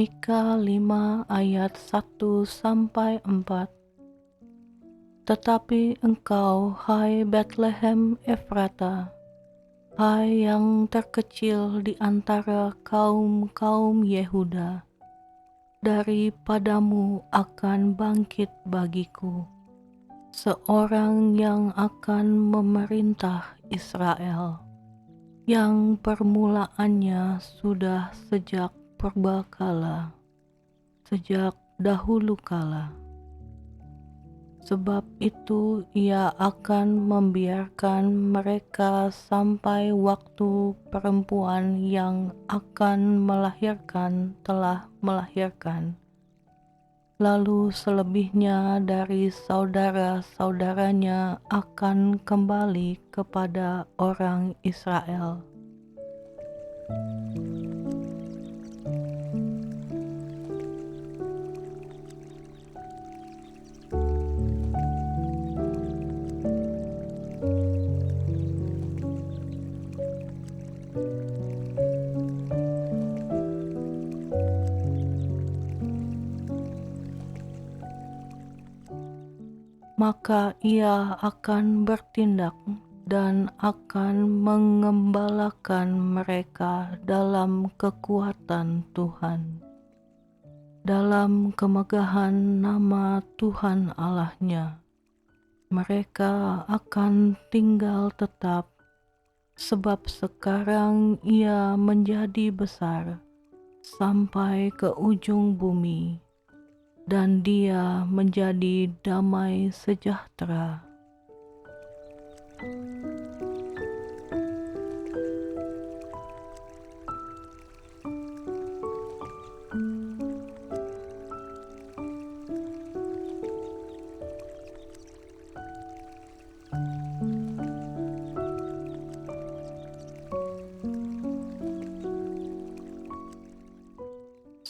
Mika 5 ayat 1-4. Tetapi engkau, hai Betlehem Efrata, hai yang terkecil di antara kaum-kaum Yehuda, daripadamu akan bangkit bagiku seorang yang akan memerintah Israel, yang permulaannya sudah sejak purbakala, sejak dahulu kala. Sebab itu ia akan membiarkan mereka sampai waktu perempuan yang akan melahirkan telah melahirkan. Lalu selebihnya dari saudara-saudaranya akan kembali kepada orang Israel. Maka ia akan bertindak dan akan mengembalakan mereka dalam kekuatan Tuhan, dalam kemegahan nama Tuhan Allahnya. Mereka akan tinggal tetap, sebab sekarang ia menjadi besar sampai ke ujung bumi, dan dia menjadi damai sejahtera.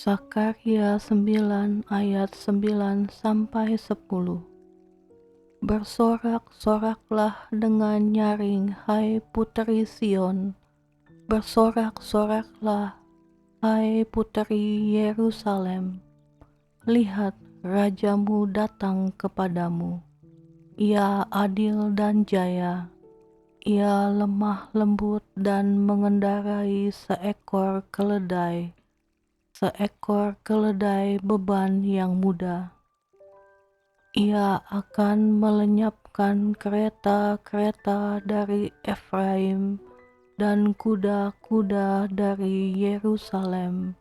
Zakaria 9 ayat 9-10. Bersorak-soraklah dengan nyaring, hai puteri Sion. Bersorak-soraklah, hai puteri Yerusalem. Lihat, rajamu datang kepadamu. Ia adil dan jaya. Ia lemah lembut dan mengendarai seekor keledai beban yang muda. Ia akan melenyapkan kereta-kereta dari Efraim dan kuda-kuda dari Yerusalem.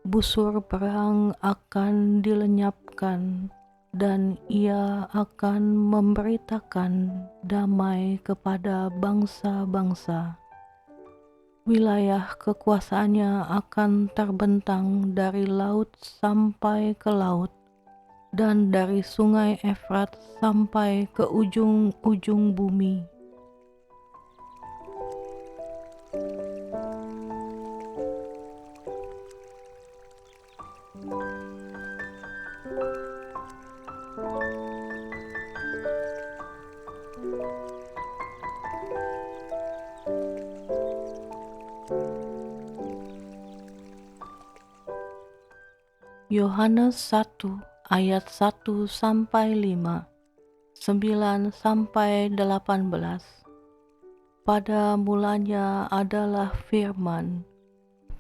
Busur perang akan dilenyapkan, dan ia akan memberitakan damai kepada bangsa-bangsa. Wilayah kekuasaannya akan terbentang dari laut sampai ke laut, dan dari sungai Efrat sampai ke ujung-ujung bumi. Yohanes 1 ayat 1-5, 9-18. Pada mulanya adalah Firman.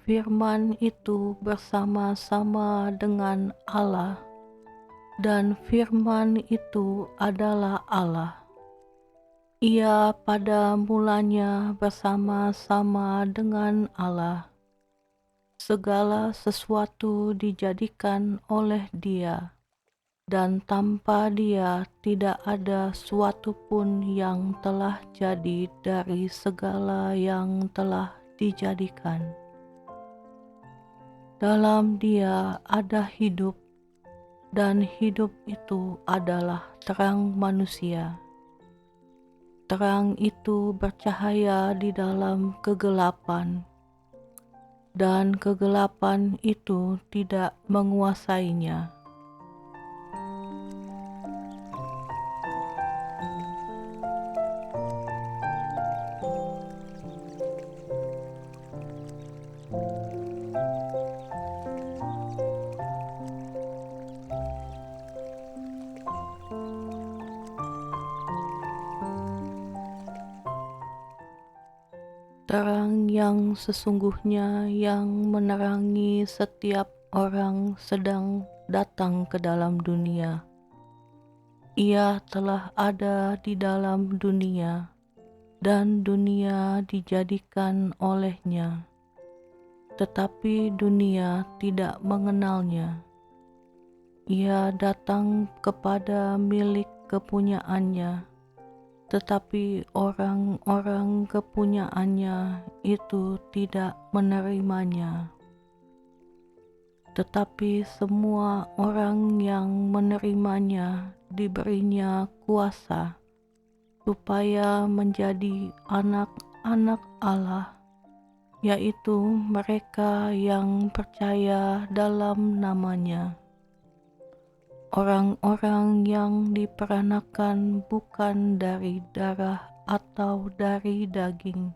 Firman itu bersama-sama dengan Allah, dan Firman itu adalah Allah. Ia pada mulanya bersama-sama dengan Allah. Segala sesuatu dijadikan oleh Dia, dan tanpa Dia tidak ada suatu pun yang telah jadi dari segala yang telah dijadikan. Dalam Dia ada hidup, dan hidup itu adalah terang manusia. Terang itu bercahaya di dalam kegelapan, dan kegelapan itu tidak menguasainya. terang yang sesungguhnya yang menerangi setiap orang sedang datang ke dalam dunia. Ia telah ada di dalam dunia, dan dunia dijadikan olehnya, tetapi dunia tidak mengenalnya. Ia datang kepada milik kepunyaannya, tetapi orang-orang kepunyaannya itu tidak menerimanya. Tetapi semua orang yang menerimanya diberinya kuasa supaya menjadi anak-anak Allah, yaitu mereka yang percaya dalam namanya. Orang-orang yang diperanakan bukan dari darah atau dari daging,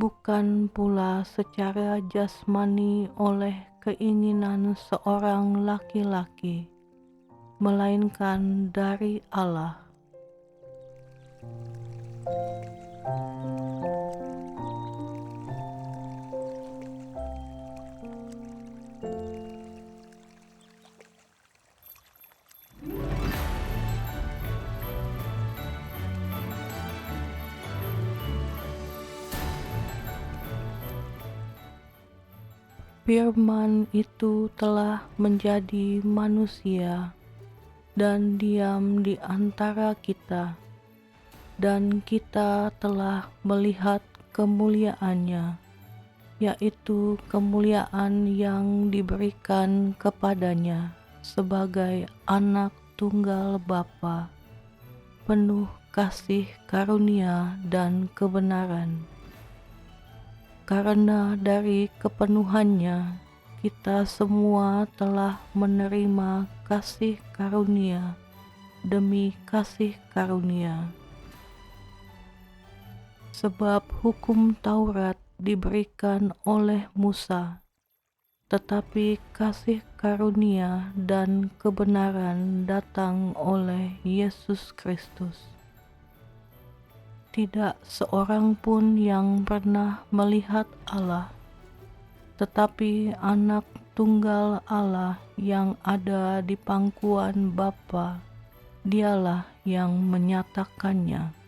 bukan pula secara jasmani oleh keinginan seorang laki-laki, melainkan dari Allah. Firman itu telah menjadi manusia dan diam di antara kita, dan kita telah melihat kemuliaannya, yaitu kemuliaan yang diberikan kepadanya sebagai anak tunggal Bapa, penuh kasih karunia dan kebenaran. Karena dari kepenuhannya kita semua telah menerima kasih karunia demi kasih karunia. Sebab hukum Taurat diberikan oleh Musa, tetapi kasih karunia dan kebenaran datang oleh Yesus Kristus. Tidak seorang pun yang pernah melihat Allah, tetapi anak tunggal Allah yang ada di pangkuan Bapa, dialah yang menyatakannya.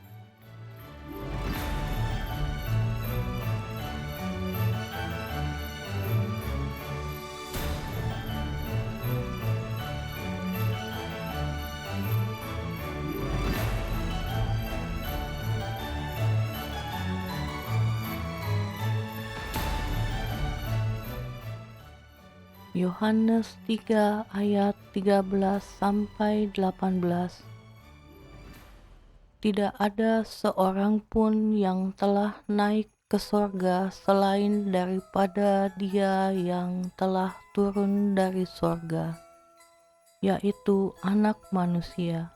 Yohanes 3 ayat 13-18. Tidak ada seorang pun yang telah naik ke sorga selain daripada Dia yang telah turun dari sorga, yaitu Anak Manusia.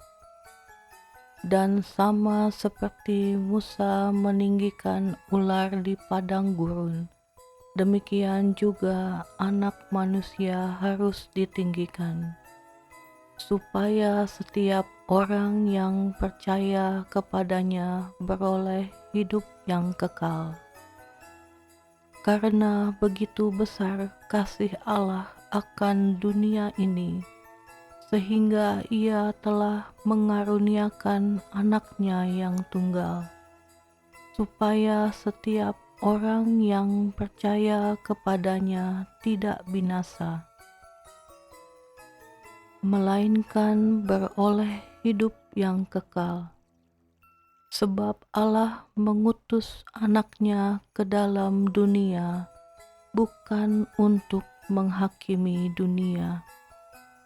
Dan sama seperti Musa meninggikan ular di padang gurun, demikian juga Anak Manusia harus ditinggikan, supaya setiap orang yang percaya kepadanya beroleh hidup yang kekal. Karena begitu besar kasih Allah akan dunia ini, sehingga Ia telah mengaruniakan Anaknya yang tunggal, supaya setiap orang yang percaya kepadanya tidak binasa, melainkan beroleh hidup yang kekal. Sebab Allah mengutus Anaknya ke dalam dunia bukan untuk menghakimi dunia,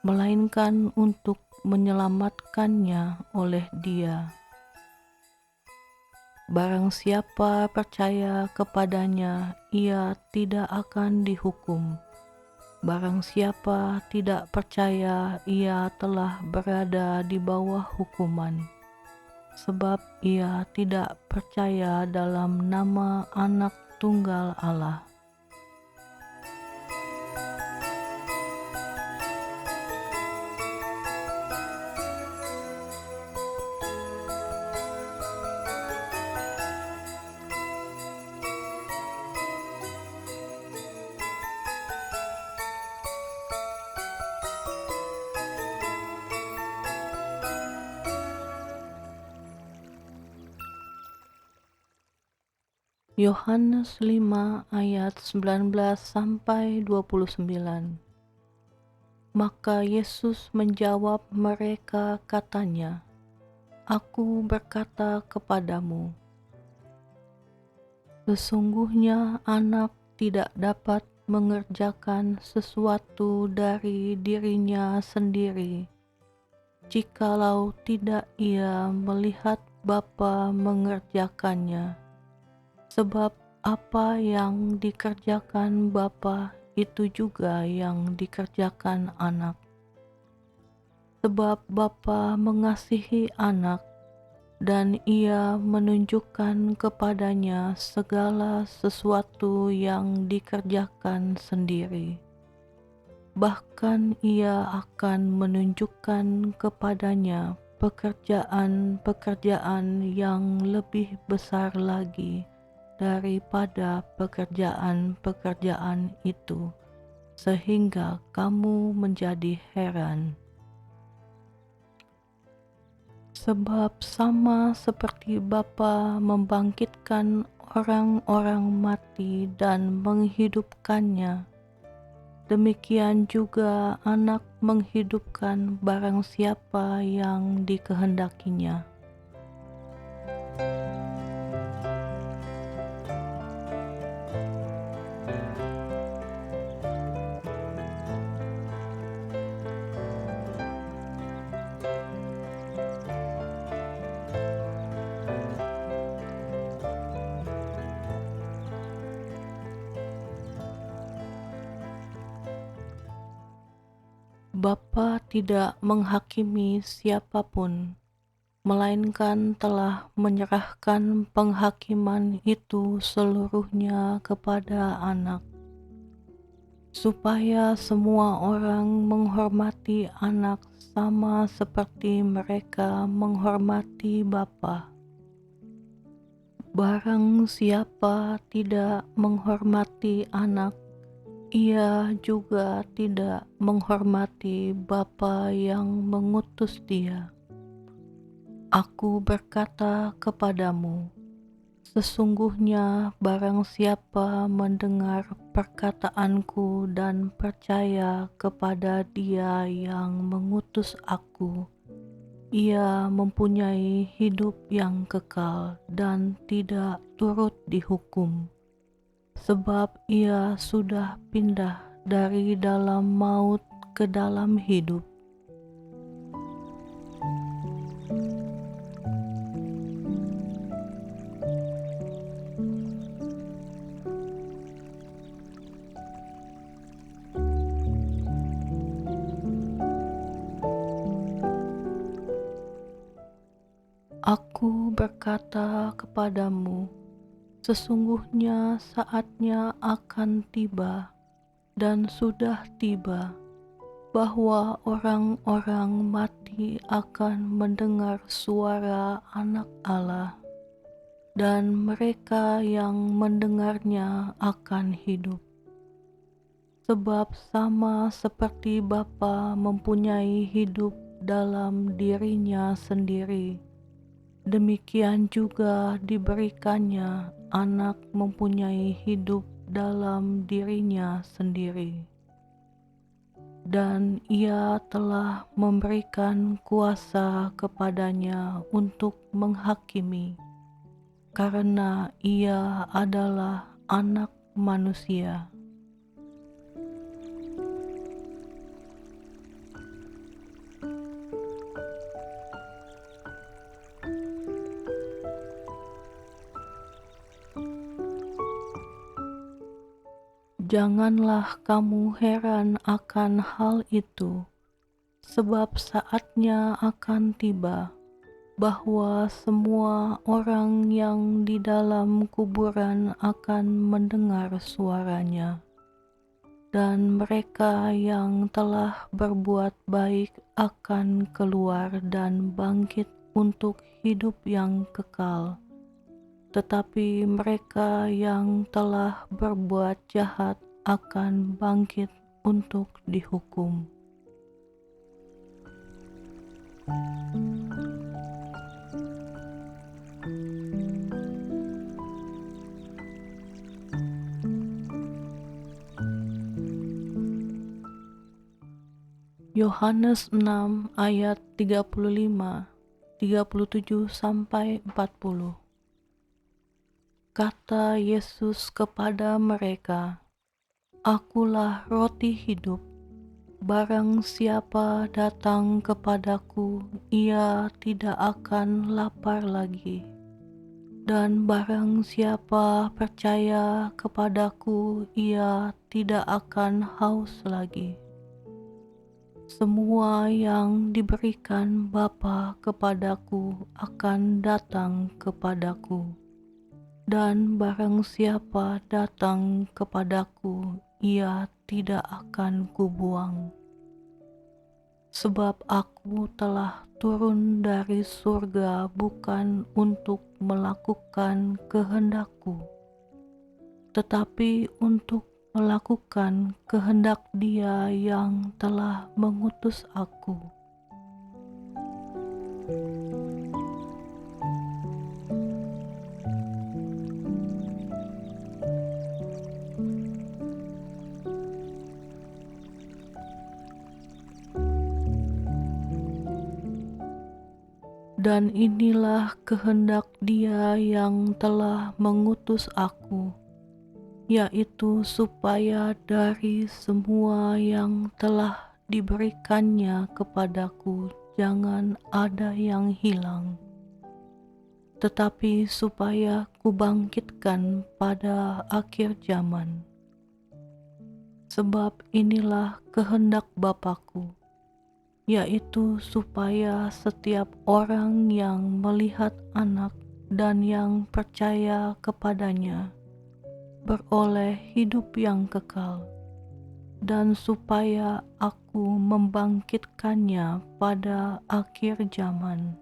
melainkan untuk menyelamatkannya oleh Dia. Barang siapa percaya kepadanya, ia tidak akan dihukum. Barang siapa tidak percaya, ia telah berada di bawah hukuman, sebab ia tidak percaya dalam nama Anak Tunggal Allah. Yohanes 5 ayat 19 sampai 29. Maka Yesus menjawab mereka katanya, Aku berkata kepadamu, sesungguhnya anak tidak dapat mengerjakan sesuatu dari dirinya sendiri, jikalau tidak ia melihat Bapa mengerjakannya. Sebab apa yang dikerjakan Bapa itu juga yang dikerjakan anak. Sebab Bapa mengasihi anak, dan ia menunjukkan kepadanya segala sesuatu yang dikerjakan sendiri. Bahkan ia akan menunjukkan kepadanya pekerjaan-pekerjaan yang lebih besar lagi daripada pekerjaan-pekerjaan itu, sehingga kamu menjadi heran. Sebab sama seperti Bapa membangkitkan orang-orang mati dan menghidupkannya, demikian juga Anak menghidupkan barang siapa yang dikehendakinya. Bapa tidak menghakimi siapapun, melainkan telah menyerahkan penghakiman itu seluruhnya kepada Anak, supaya semua orang menghormati Anak sama seperti mereka menghormati Bapa. Barang siapa tidak menghormati Anak, ia juga tidak menghormati Bapa yang mengutus Dia. Aku berkata kepadamu, sesungguhnya barang siapa mendengar perkataanku dan percaya kepada Dia yang mengutus aku, ia mempunyai hidup yang kekal dan tidak turut dihukum, sebab ia sudah pindah dari dalam maut ke dalam hidup. Aku berkata kepadamu, sesungguhnya saatnya akan tiba, dan sudah tiba, bahwa orang-orang mati akan mendengar suara Anak Allah, dan mereka yang mendengarnya akan hidup. Sebab sama seperti Bapa mempunyai hidup dalam dirinya sendiri, demikian juga diberikannya Anak mempunyai hidup dalam dirinya sendiri. Dan ia telah memberikan kuasa kepadanya untuk menghakimi, karena ia adalah Anak manusia. Janganlah kamu heran akan hal itu, sebab saatnya akan tiba, bahwa semua orang yang di dalam kuburan akan mendengar suaranya, dan mereka yang telah berbuat baik akan keluar dan bangkit untuk hidup yang kekal. Tetapi mereka yang telah berbuat jahat akan bangkit untuk dihukum. Yohanes 6 ayat 35, 37 sampai 40. Kata Yesus kepada mereka, "Akulah roti hidup. Barang siapa datang kepadaku, ia tidak akan lapar lagi. Dan barang siapa percaya kepadaku, ia tidak akan haus lagi. Semua yang diberikan Bapa kepadaku akan datang kepadaku, dan barang siapa datang kepadaku, ia tidak akan kubuang. Sebab aku telah turun dari surga bukan untuk melakukan kehendakku, tetapi untuk melakukan kehendak Dia yang telah mengutus aku." Dan inilah kehendak Dia yang telah mengutus aku, yaitu supaya dari semua yang telah diberikannya kepadaku jangan ada yang hilang, tetapi supaya kubangkitkan pada akhir zaman. Sebab inilah kehendak Bapa-Ku, yaitu supaya setiap orang yang melihat Anak dan yang percaya kepadanya beroleh hidup yang kekal, dan supaya aku membangkitkannya pada akhir zaman.